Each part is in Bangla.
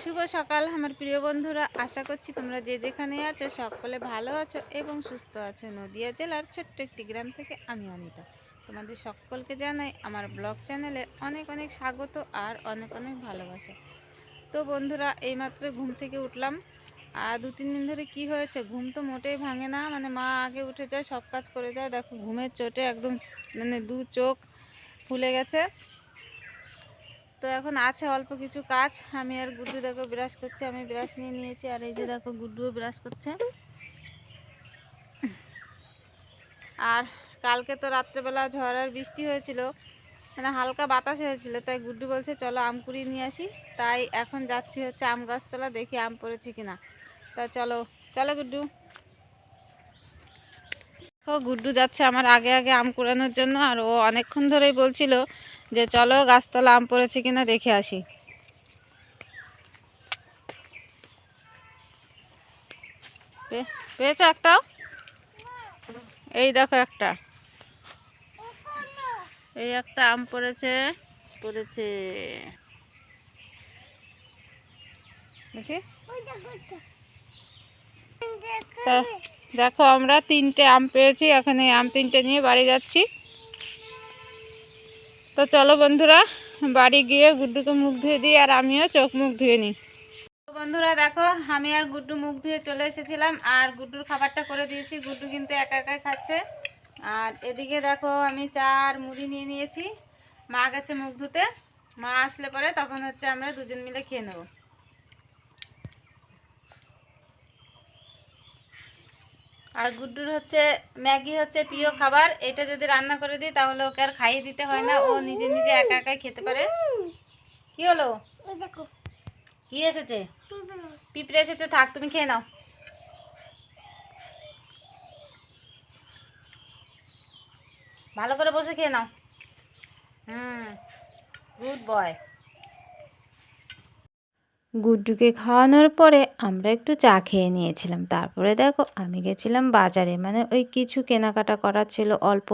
শুভ সকাল আমার প্রিয় বন্ধুরা, আশা করছি তোমরা যে যেখানে আছো সকলে ভালো আছো এবং সুস্থ আছো। নদিয়া জেলার ছোট্ট একটি গ্রাম থেকে আমি অনিতা তোমাদের সকলকে জানাই আমার ব্লগ চ্যানেলে অনেক অনেক স্বাগত আর অনেক অনেক ভালোবাসা। তো বন্ধুরা, এইমাত্র ঘুম থেকে উঠলাম। আর 2-3 দিন ধরে কি হয়েছে, ঘুম তো মোটেই ভাঙে না। মানে মা আগে উঠে যায়, সব কাজ করে যায়, দেখো ঘুমের চোটে একদম মানে দু চোখ ফুলে গেছে। তো এখন আছে অল্প কিছু কাজ। আমি আর গুড্ডু দেখো ব্রাশ করছে, আমি ব্রাশ নিয়ে নিয়েছি, আর এই যে দেখো গুড্ডুও ব্রাশ করছে। আর কালকে তো রাত্রেবেলা ঝড় আর বৃষ্টি হয়েছিল, মানে হালকা বাতাস হয়েছিল, তাই গুড্ডু বলছে চলো আম কুড়িয়ে নিয়ে আসি। তাই এখন যাচ্ছি হচ্ছে আম গাছতলা, দেখি আম পড়েছে কিনা। তা চলো চলো গুড্ডু। ও গুড্ডু যাচ্ছে আমার আগে আগে আম কুড়ানোর জন্য, আর ও অনেকক্ষণ ধরেই বলছিল যে চলো গাছতলা আম পড়েছে কিনা দেখে আসি। পেয়েছো একটাও? এই দেখো একটা, এই একটা আম পড়েছে পড়েছে দেখি। তা দেখো আমরা 3টে আম পেয়েছি, এখন এই আম 3টে নিয়ে বাড়ি যাচ্ছি। তো চলো বন্ধুরা, বাড়ি গিয়ে গুড্ডুকে মুখ ধুয়ে দিই, আর আমিও চোখ মুখ ধুয়ে নিই। তো বন্ধুরা দেখো, আমি আর গুড্ডু মুখ ধুয়ে চলে এসেছিলাম, আর গুড্ডুর খাবারটা করে দিয়েছি। গুড্ডু কিন্তু একা একাই খাচ্ছে। আর এদিকে দেখো আমি চা আর মুড়ি নিয়ে নিয়েছি। মা গেছে মুখ ধুতে, মা আসলে পরে তখন হচ্ছে আমরা দুজন মিলে খেয়ে নেব। আর গুড্ডুর হচ্ছে ম্যাগি হচ্ছে প্রিয় খাবার। এটা যদি রান্না করে দিই তাহলে ওকে আর খাইয়ে দিতে হয় না, ও নিজে নিজে একা একাই খেতে পারে। কি হলো? কি এসেছে? পিঁপড়ে এসেছে, থাক তুমি খেয়ে নাও। ভালো করে বসে খেয়ে নাও। Good boy. গুড্ডুকে খাওয়ানোর পরে আমরা একটু চা খেয়ে নিয়েছিলাম। তারপরে দেখো আমি গেছিলাম বাজারে, মানে ওই কিছু কেনাকাটা করার ছিল অল্প,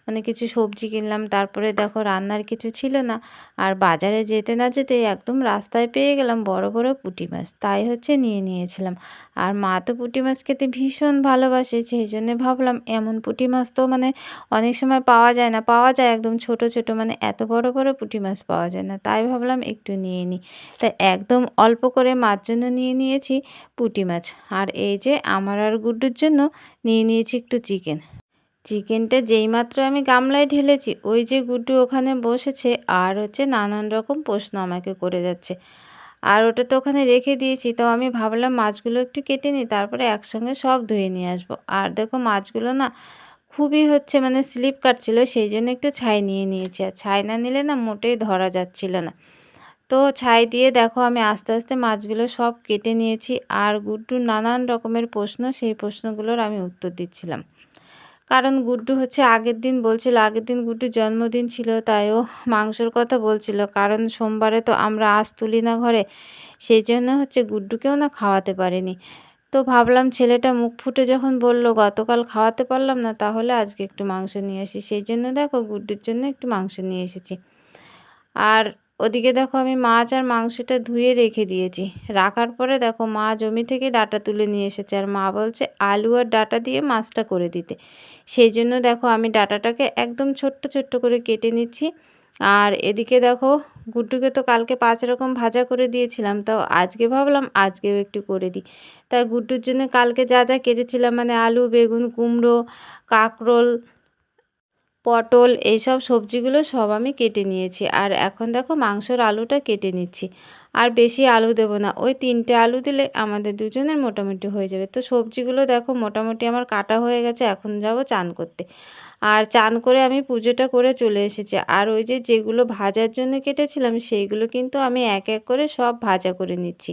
মানে কিছু সবজি কিনলাম। তারপরে দেখো রান্নার কিছু ছিল না, আর বাজারে যেতে না যেতে একদম রাস্তায় পেয়ে গেলাম বড় বড় পুঁটি মাছ, তাই হচ্ছে নিয়ে নিয়েছিলাম। আর মা তো পুঁটি মাছ খেতে ভীষণ ভালোবাসে, সেই জন্যে ভাবলাম এমন পুঁটি মাছ তো মানে অনেক সময় পাওয়া যায় না, পাওয়া যায় একদম ছোট ছোট, মানে এত বড় বড় পুঁটি মাছ পাওয়া যায় না, তাই ভাবলাম একটু নিয়ে নিই। তাই একদম অল্প করে মার জন্য নিয়ে নিয়েছি পুঁটি মাছ। আর এই যে আমার আর গুড্ডুর জন্য নিয়ে নিয়েছি একটু চিকেন। চিকেনটা যেইমাত্র আমি গামলায় ঢেলেছি, ওই যে গুড্ডু ওখানে বসেছে আর হচ্ছে নানান রকম প্রশ্ন আমাকে করে যাচ্ছে। আর ওটা তো ওখানে রেখে দিয়েছি, তো আমি ভাবলাম মাছগুলো একটু কেটে নিই, তারপরে একসঙ্গে সব ধুয়ে নিয়ে আসবো। আর দেখো মাছগুলো না খুবই হচ্ছে মানে স্লিপ কাটছিল, সেই জন্য একটু ছাই নিয়ে নিয়েছি। আর ছাই না নিলে না মোটেই ধরা যাচ্ছিল না। তো ছাই দিয়ে দেখো আমি আস্তে আস্তে মাছগুলো সব কেটে নিয়েছি। আর গুড্ডুর নানান রকমের প্রশ্ন, সেই প্রশ্নগুলোর আমি উত্তর দিচ্ছিলাম। কারণ গুড্ডু হচ্ছে আগের দিন বলছিল, আগের দিন গুড্ডুর জন্মদিন ছিল, তাই ও মাংসর কথা বলছিল। কারণ সোমবারে তো আমরা আঁশ তুলি না ঘরে, সেই জন্য হচ্ছে গুড্ডুকেও না খাওয়াতে পারিনি। তো ভাবলাম ছেলেটা মুখ ফুটে যখন বলল গতকাল খাওয়াতে পারলাম না, তাহলে আজকে একটু মাংস নিয়ে আসি। সেই জন্য দেখো গুড্ডুর জন্য একটু মাংস নিয়ে এসেছি। আর ওদিকে দেখো আমি মাছ আর মাংসটা ধুয়ে রেখে দিয়েছি। রাখার পরে দেখো মা জমি থেকে ডাঁটা তুলে নিয়ে এসেছে, আর মা বলছে আলু আর ডাঁটা দিয়ে মাছটা করে দিতে। সেই জন্য দেখো আমি ডাঁটাটাকে একদম ছোট্ট ছোট্ট করে কেটে নিচ্ছি। আর এদিকে দেখো গুড্ডুকে তো কালকে 5 রকম ভাজা করে দিয়েছিলাম, তাও আজকে ভাবলাম আজকেও একটু করে দিই। তাই গুড্ডুর জন্য কালকে যা যা কেটেছিলাম, মানে আলু, বেগুন, কুমড়ো, কাঁকরোল, পটল, এইসব সবজিগুলো সব আমি কেটে নিয়েছি। আর এখন দেখো মাংসর আলুটা কেটে নিচ্ছি। আর বেশি আলু দেবো না, ওই 3টে আলু দিলে আমাদের দুজনের মোটামুটি হয়ে যাবে। তো সবজিগুলো দেখো মোটামুটি আমার কাটা হয়ে গেছে, এখন যাব চান করতে। আর চান করে আমি পুজোটা করে চলে এসেছি। আর ওই যে যেগুলো ভাজার জন্য কেটেছিলাম সেইগুলো কিন্তু আমি এক এক করে সব ভাজা করে নিচ্ছি।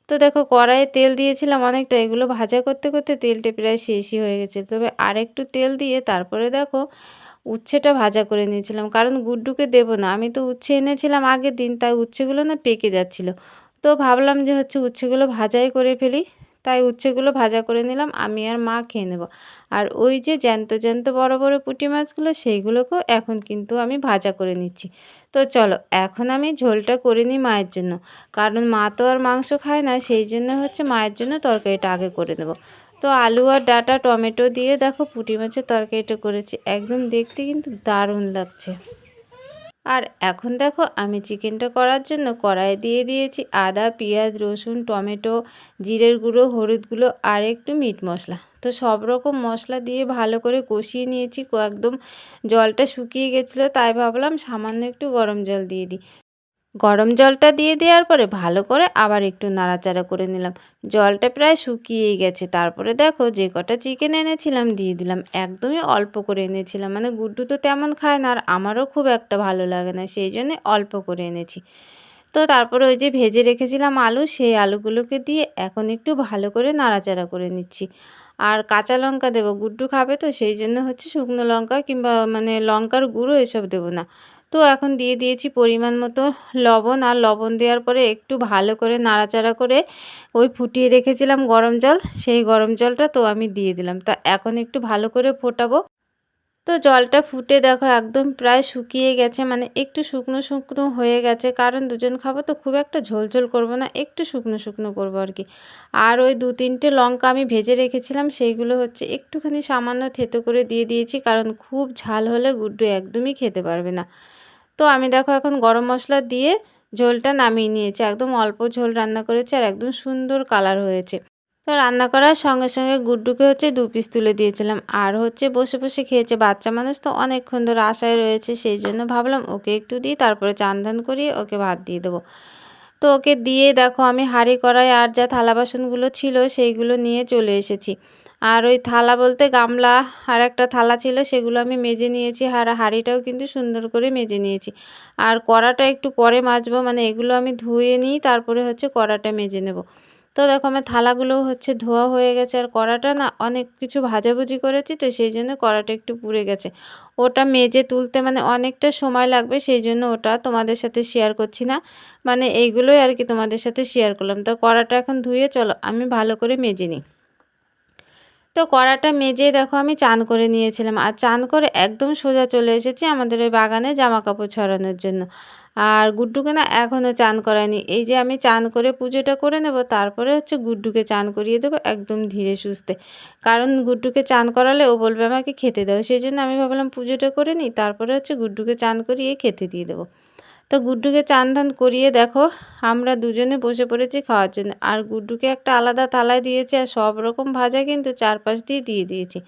তো দেখো কড়াইয়ে তেল দিয়েছিলাম অনেকটা, এগুলো ভাজা করতে করতে তেলটা প্রায় শেষই হয়ে গেছে। তবে আরেকটু তেল দিয়ে তারপরে দেখো উচ্ছেটা ভাজা করে নিয়েছিলাম, কারণ গুড্ডুকে দেবো না। আমি তো উচ্ছে এনেছিলাম আগের দিন, তাই উচ্ছেগুলো না পেকে যাচ্ছিলো। তো ভাবলাম যে হচ্ছে উচ্ছেগুলো ভাজাই করে ফেলি। তাই উচ্ছেগুলো ভাজা করে নিলাম, আমি আর মা খেয়ে নেব। আর ওই যে জ্যান্ত জ্যান্ত বড় বড় পুঁটি মাছগুলো সেইগুলোকেও এখন কিন্তু আমি ভাজা করে নিচ্ছি। তো চলো এখন আমি ঝোলটা করে নিই মায়ের জন্য, কারণ মা তো আর মাংস খায় না, সেই জন্য হচ্ছে মায়ের জন্য তরকারিটা আগে করে নেব। তো আলু আর ডাঁটা টমেটো দিয়ে দেখো পুঁটি মাছের তরকারিটা করেছি, একদম দেখতে কিন্তু দারুণ লাগছে। আর এখন দেখো আমি চিকেনটা করার জন্য কড়াইয়ে দিয়ে দিয়েছি আদা, পেঁয়াজ, রসুন, টমেটো, জিরের গুঁড়ো, হলুদ গুঁড়ো আর একটু মিট মশলা। তো সব রকম মশলা দিয়ে ভালো করে কষিয়ে নিয়েছি, একদম জলটা শুকিয়ে গেছিলো, তাই ভাবলাম সামান্য একটু গরম জল দিয়ে দিই। গরম জলটা দিয়ে দেওয়ার পরে ভালো করে আবার একটু নাড়াচাড়া করে নিলাম। জলটা প্রায় শুকিয়েই গেছে। তারপরে দেখো যে কটা চিকেন এনেছিলাম দিয়ে দিলাম। একদমই অল্প করে এনেছিলাম, মানে গুড্ডু তো তেমন খায় না আর আমারও খুব একটা ভালো লাগে না, সেই জন্যে অল্প করে এনেছি। তো তারপরে ওই যে ভেজে রেখেছিলাম আলু, সেই আলুগুলোকে দিয়ে এখন একটু ভালো করে নাড়াচাড়া করে নিচ্ছি। আর কাঁচা লঙ্কা দেবো, গুড্ডু খাবে তো সেই জন্য হচ্ছে শুকনো লঙ্কা কিংবা মানে লঙ্কার গুঁড়ো এসব দেবো না। তো এখন দিয়ে দিয়েছি পরিমাণ মতো লবণ, আর লবণ দেওয়ার পরে একটু ভালো করে নাড়াচাড়া করে ওই ফুটিয়ে রেখেছিলাম গরম জল, সেই গরম জলটা তো আমি দিয়ে দিলাম। তা এখন একটু ভালো করে ফোটাবো। তো জলটা ফুটে দেখো একদম প্রায় শুকিয়ে গেছে, মানে একটু শুকনো শুকনো হয়ে গেছে, কারণ দুজন খাবো তো খুব একটা ঝোল ঝোল করবো না, একটু শুকনো শুকনো করবো আর কি। আর ওই 2-3টে লঙ্কা আমি ভেজে রেখেছিলাম, সেইগুলো হচ্ছে একটুখানি সামান্য থেতো করে দিয়ে দিয়েছি, কারণ খুব ঝাল হলে গুড্ডু একদমই খেতে পারবে না। তো আমি দেখো এখন গরম মশলা দিয়ে ঝোলটা নামিয়ে নিয়েছি, একদম অল্প ঝোল রান্না করেছি আর একদম সুন্দর কালার হয়েছে। তো রান্না করার সঙ্গে সঙ্গে গুড্ডুকে হচ্ছে 2 পিস তুলে দিয়েছিলাম, আর হচ্ছে বসে বসে খেয়েছে, বাচ্চা মানুষ তো অনেকক্ষণ ধরে আশায় রয়েছে, সেই জন্য ভাবলাম ওকে একটু দিই, তারপরে চান ধান করিয়ে ওকে ভাত দিয়ে দেবো। তো ওকে দিয়ে দেখো আমি হাঁড়ি কড়াই আর যা থালা বাসনগুলো ছিল সেইগুলো নিয়ে চলে এসেছি। আর ওই থালা বলতে গামলা আর একটা থালা ছিল, সেগুলো আমি মেজে নিয়েছি, আর হাঁড়িটাও কিন্তু সুন্দর করে মেজে নিয়েছি। আর কড়াটা একটু পরে মাজবো, মানে এগুলো আমি ধুয়ে নিই তারপরে হচ্ছে কড়াটা মেজে নেব। তো দেখো আমার থালাগুলোও হচ্ছে ধোয়া হয়ে গেছে, আর কড়াটা না অনেক কিছু ভাজাভুজি করেছি তো সেই জন্য কড়াটা একটু পুড়ে গেছে। ওটা মেজে তুলতে মানে অনেকটা সময় লাগবে, সেই জন্য ওটা তোমাদের সাথে শেয়ার করছি না। মানে এইগুলোই আর কি তোমাদের সাথে শেয়ার করলাম। তো কড়াটা এখন ধুয়ে চলো আমি ভালো করে মেজে নিই। তো কড়াটা মেজে দেখো আমি চান করে নিয়েছিলাম, আর চান করে একদম সোজা চলে এসেছি আমাদের ওই বাগানে জামা কাপড় ছড়ানোর জন্য। আর গুড্ডুকে না এখনও চান করায়নি, এই যে আমি চান করে পুজোটা করে নেব, তারপরে হচ্ছে গুড্ডুকে চান করিয়ে দেবো একদম ধীরে সুস্থে, কারণ গুড্ডুকে চান করালে ও বলবে আমাকে খেতে দাও, সেই জন্য আমি ভাবলাম পুজোটা করে নিই, তারপরে হচ্ছে গুড্ডুকে চান করিয়ে খেতে দিয়ে দেবো। তো গুড্ডুকে চান ধান করিয়ে দেখো আমরা দুজনে বসে পড়েছি খাওয়ার জন্য, আর গুড্ডুকে একটা আলাদা থালায় দিয়েছি, আর সব রকম ভাজা কিন্তু চারপাশ দিয়ে দিয়ে দিয়েছি।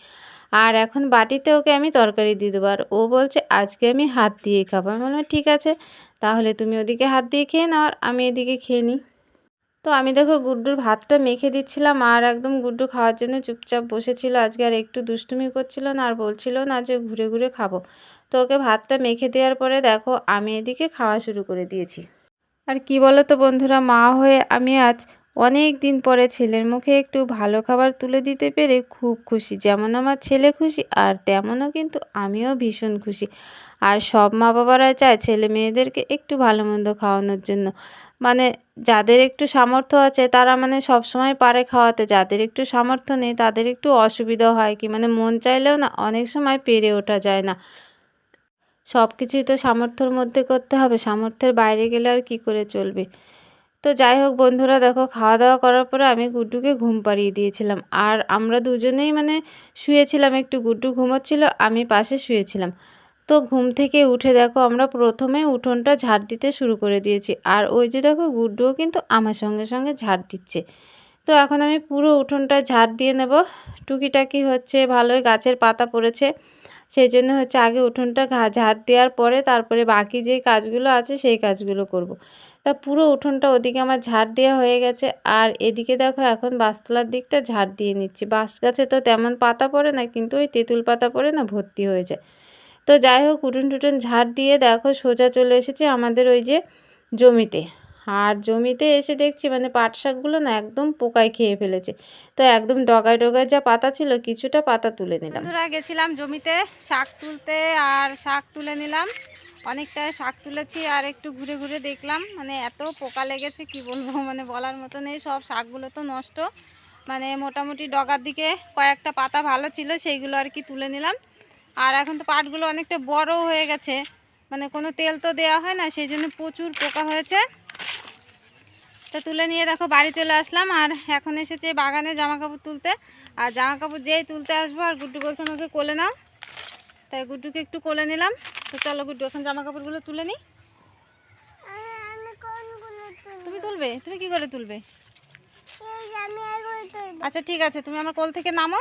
আর এখন বাটিতে ওকে আমি তরকারি দিয়ে দেবো, আর ও বলছে আজকে আমি হাত দিয়ে খাবো। আমি বললাম ঠিক আছে, তাহলে তুমি ওদিকে হাত দিয়ে খেয়ে নাও আর আমি এদিকে খেয়ে নিই। তো আমি দেখো গুড্ডুর ভাতটা মেখে দিচ্ছিলাম, আর একদম গুড্ডু খাওয়ার জন্য চুপচাপ বসেছিল, আজকে আর একটু দুষ্টুমি করছিল না, আর বলছিল না যে ঘুরে ঘুরে খাবো। তো ওকে ভাতটা মেখে দেওয়ার পরে দেখো আমি এদিকে খাওয়া শুরু করে দিয়েছি। আর কি বলো তো বন্ধুরা, মা হয়ে আমি আজ অনেক দিন পরে ছেলের মুখে একটু ভালো খাবার তুলে দিতে পেরে খুব খুশি। যেমন আমার ছেলে খুশি, আর তেমনও কিন্তু আমিও ভীষণ খুশি। আর সব মা বাবারা চায় ছেলে মেয়েদেরকে একটু ভালো মন্দ খাওয়ানোর জন্য, মানে যাদের একটু সামর্থ্য আছে তারা মানে সব সময় পারে খাওয়াতে, যাদের একটু সামর্থ্য নেই তাদের একটু অসুবিধা হয়, কি মানে মন চাইলেও না অনেক সময় পেরে ওঠা যায় না। সব কিছুই তো সামর্থ্যের মধ্যে করতে হবে, সামর্থ্যের বাইরে গেলে আর কি করে চলবে। তো যাই হোক বন্ধুরা, দেখো খাওয়া দাওয়া করার পরে আমি গুড্ডুকে ঘুম পাড়িয়ে দিয়েছিলাম, আর আমরা দুজনেই মানে শুয়েছিলাম, একটু গুড্ডু ঘুমোচ্ছিল, আমি পাশে শুয়েছিলাম। তো ঘুম থেকে উঠে দেখো আমরা প্রথমে উঠোনটা ঝাড় দিতে শুরু করে দিয়েছি, আর ওই যে দেখো গুড্ডুও কিন্তু আমার সঙ্গে সঙ্গে ঝাড় দিচ্ছে। তো এখন আমি পুরো উঠোনটা ঝাড় দিয়ে নেব। টুকিটাকি হচ্ছে ভালোই গাছের পাতা পড়েছে, সেই জন্য হচ্ছে আগে উঠোনটা ঝাড় দেওয়ার পরে তারপরে বাকি যে কাজগুলো আছে সেই কাজগুলো করব। তা পুরো উঠোনটা ওদিকে আমার ঝাড় দেওয়া হয়ে গেছে, আর এদিকে দেখো এখন বাসতলার দিকটা ঝাড় দিয়ে নিচ্ছি। বাঁশ গাছে তো তেমন পাতা পড়ে না, কিন্তু ওই তেঁতুল পাতা পড়ে না ভর্তি হয়ে যায়। তো যাই হোক উঠোন টুটুন ঝাড় দিয়ে দেখো সোজা চলে এসেছে আমাদের ওই যে জমিতে। আর জমিতে এসে দেখছি মানে পাট শাকগুলো না একদম পোকায় খেয়ে ফেলেছে। তো একদম ডগায় ডগায় যা পাতা ছিল কিছুটা পাতা তুলে নিলাম। বন্ধুরা গেছিলাম জমিতে শাক তুলতে, আর শাক তুলে নিলাম, অনেকটাই শাক তুলেছি, আর একটু ঘুরে ঘুরে দেখলাম মানে এত পোকা লেগেছে কি বলবো, মানে বলার মতো নেই, সব শাকগুলো তো নষ্ট। মানে মোটামুটি ডগার দিকে কয়েকটা পাতা ভালো ছিল, সেইগুলো আর কি তুলে নিলাম। আর এখন তো পাটগুলো অনেকটা বড় হয়ে গেছে, মানে কোনো তেল তো দেওয়া হয় না, সেই জন্য প্রচুর পোকা হয়েছে। তা তুলে নিয়ে দেখো বাড়ি চলে আসলাম। আর এখন এসেছে বাগানে জামা কাপড় তুলতে। আর জামা কাপড় যেই তুলতে আসবো, আর গুড্ডু বলছে আমাকে কোলে নাও, তাই গুড্ডুকে একটু কোলে নিলাম। তো চলো গুড্ডু, এখন জামা কাপড়গুলো তুলে নিই। তুমি তুলবে? তুমি কি করে তুলবে? আচ্ছা ঠিক আছে, তুমি আমার কোল থেকে নামো,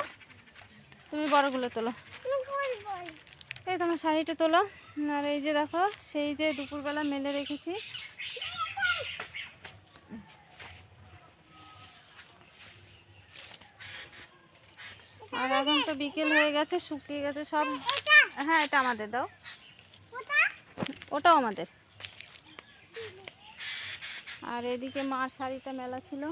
তুমি বড়গুলো তোলো। এই তোমার শাড়িটা তোলো। আর এই যে দেখো, সেই যে দুপুরবেলা মেলে রেখেছি, আর এখন তো বিকেল হয়ে গেছে, শুকিয়ে গেছে সব। হ্যাঁ, এটা আমাদের দাও, ওটাও আমাদের। আর এদিকে মার শাড়িটা মেলা ছিল।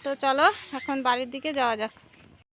তো চলো এখন বাড়ির দিকে যাওয়া যাক।